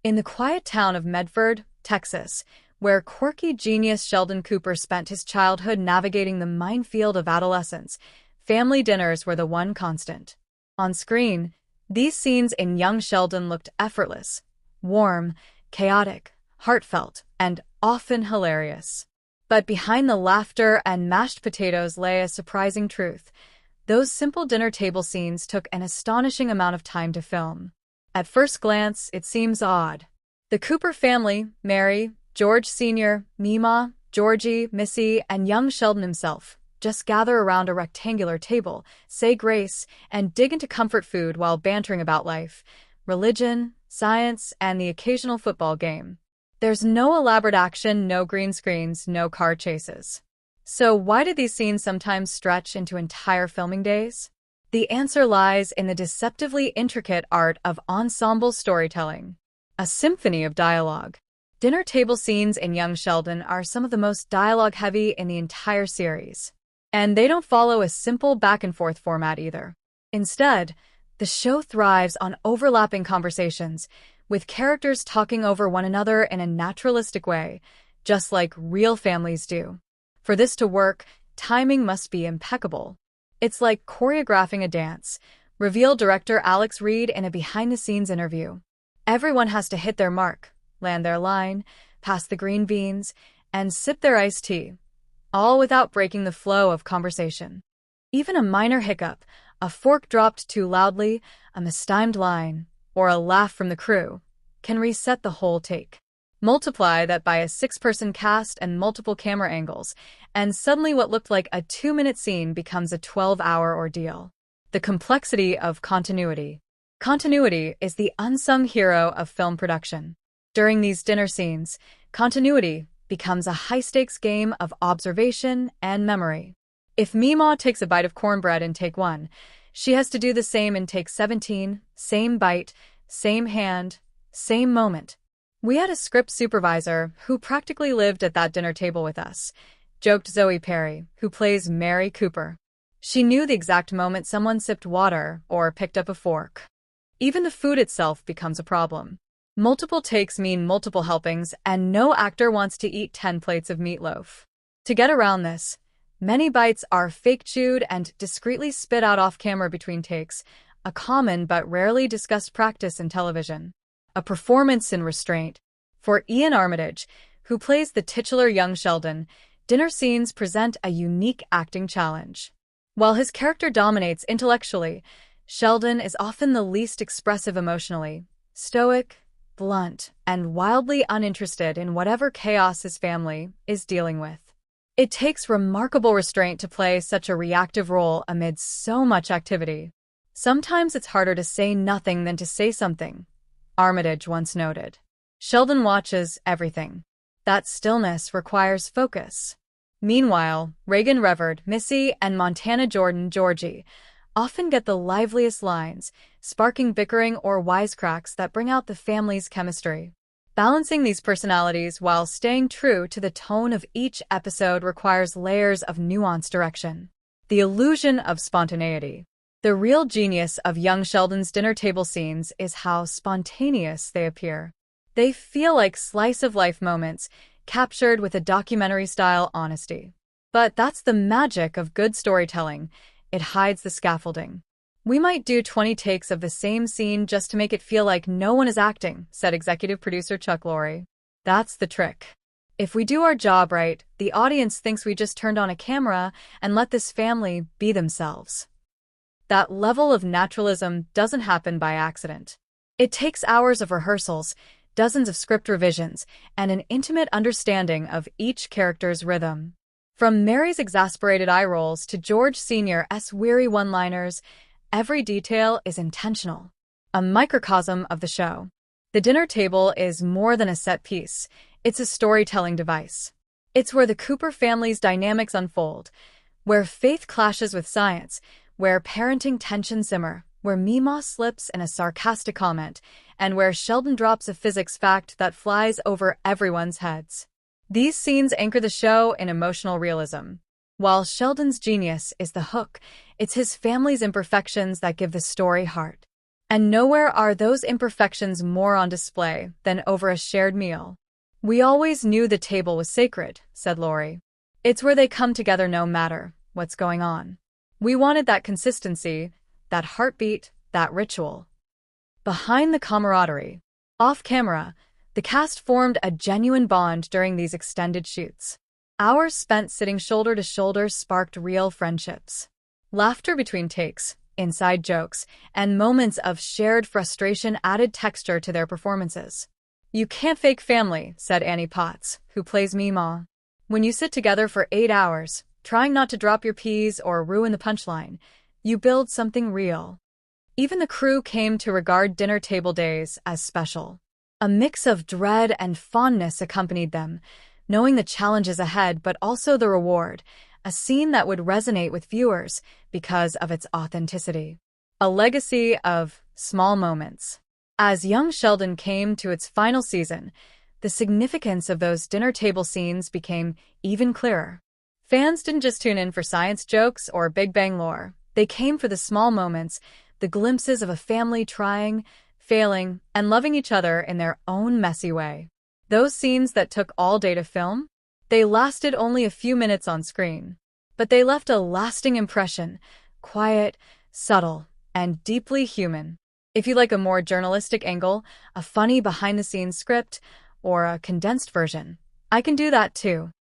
In the quiet town of Medford, Texas, where quirky genius Sheldon Cooper spent his childhood navigating the minefield of adolescence, family dinners were the one constant. On screen, these scenes in young Sheldon looked effortless, warm, chaotic, heartfelt, and often hilarious. But behind the laughter and mashed potatoes lay a surprising truth. Those simple dinner table scenes took an astonishing amount of time to film. At first glance, it seems odd. The Cooper family, Mary, George Sr., Mima, Georgie, Missy, and young Sheldon himself, just gather around a rectangular table, say grace, and dig into comfort food while bantering about life, religion, science, and the occasional football game. There's no elaborate action, no green screens, no car chases. So why did these scenes sometimes stretch into entire filming days? The answer lies in the deceptively intricate art of ensemble storytelling, a symphony of dialogue. Dinner table scenes in Young Sheldon are some of the most dialogue-heavy in the entire series. And they don't follow a simple back-and-forth format either. Instead, the show thrives on overlapping conversations, with characters talking over one another in a naturalistic way, just like real families do. For this to work, timing must be impeccable. It's like choreographing a dance, revealed director Alex Reed in a behind-the-scenes interview. Everyone has to hit their mark, land their line, pass the green beans, and sip their iced tea, all without breaking the flow of conversation. Even a minor hiccup, a fork dropped too loudly, a mistimed line, or a laugh from the crew, can reset the whole take. Multiply that by a 6-person cast and multiple camera angles, and suddenly what looked like a 2-minute scene becomes a 12-hour ordeal. The complexity of continuity. Continuity is the unsung hero of film production. During these dinner scenes, continuity becomes a high-stakes game of observation and memory. If Meemaw takes a bite of cornbread in take 1, she has to do the same in take 17, same bite, same hand, same moment. We had a script supervisor who practically lived at that dinner table with us, joked Zoe Perry, who plays Mary Cooper. She knew the exact moment someone sipped water or picked up a fork. Even the food itself becomes a problem. Multiple takes mean multiple helpings, and no actor wants to eat 10 plates of meatloaf. To get around this, many bites are fake-chewed and discreetly spit out off-camera between takes, a common but rarely discussed practice in television. A performance in restraint. For Ian Armitage, who plays the titular young Sheldon, dinner scenes present a unique acting challenge. While his character dominates intellectually, Sheldon is often the least expressive emotionally, stoic, blunt, and wildly uninterested in whatever chaos his family is dealing with. It takes remarkable restraint to play such a reactive role amid so much activity. Sometimes it's harder to say nothing than to say something, Armitage once noted. Sheldon watches everything. That stillness requires focus. Meanwhile, Reagan Reverd, Missy, and Montana Jordan, Georgie, often get the liveliest lines, sparking bickering or wisecracks that bring out the family's chemistry. Balancing these personalities while staying true to the tone of each episode requires layers of nuanced direction. The illusion of spontaneity. The real genius of young Sheldon's dinner table scenes is how spontaneous they appear. They feel like slice-of-life moments, captured with a documentary-style honesty. But that's the magic of good storytelling. It hides the scaffolding. "We might do 20 takes of the same scene just to make it feel like no one is acting," said executive producer Chuck Lorre. That's the trick. If we do our job right, the audience thinks we just turned on a camera and let this family be themselves. That level of naturalism doesn't happen by accident. It takes hours of rehearsals, dozens of script revisions, and an intimate understanding of each character's rhythm. From Mary's exasperated eye rolls to George Sr.'s weary one-liners, every detail is intentional, a microcosm of the show. The dinner table is more than a set piece. It's a storytelling device. It's where the Cooper family's dynamics unfold, where faith clashes with science, where parenting tensions simmer, where Meemaw slips in a sarcastic comment, and where Sheldon drops a physics fact that flies over everyone's heads. These scenes anchor the show in emotional realism. While Sheldon's genius is the hook, it's his family's imperfections that give the story heart. And nowhere are those imperfections more on display than over a shared meal. "We always knew the table was sacred," said Lori. "It's where they come together no matter what's going on." We wanted that consistency, that heartbeat, that ritual. Behind the camaraderie, off camera, the cast formed a genuine bond during these extended shoots. Hours spent sitting shoulder to shoulder sparked real friendships. Laughter between takes, inside jokes, and moments of shared frustration added texture to their performances. "You can't fake family," said Annie Potts, who plays Meemaw. "When you sit together for 8 hours, trying not to drop your peas or ruin the punchline, you build something real." Even the crew came to regard dinner table days as special. A mix of dread and fondness accompanied them, knowing the challenges ahead but also the reward, a scene that would resonate with viewers because of its authenticity. A legacy of small moments. As young Sheldon came to its final season, the significance of those dinner table scenes became even clearer. Fans didn't just tune in for science jokes or Big Bang lore. They came for the small moments, the glimpses of a family trying, failing, and loving each other in their own messy way. Those scenes that took all day to film? They lasted only a few minutes on screen. But they left a lasting impression, quiet, subtle, and deeply human. If you like a more journalistic angle, a funny behind-the-scenes script, or a condensed version, I can do that too.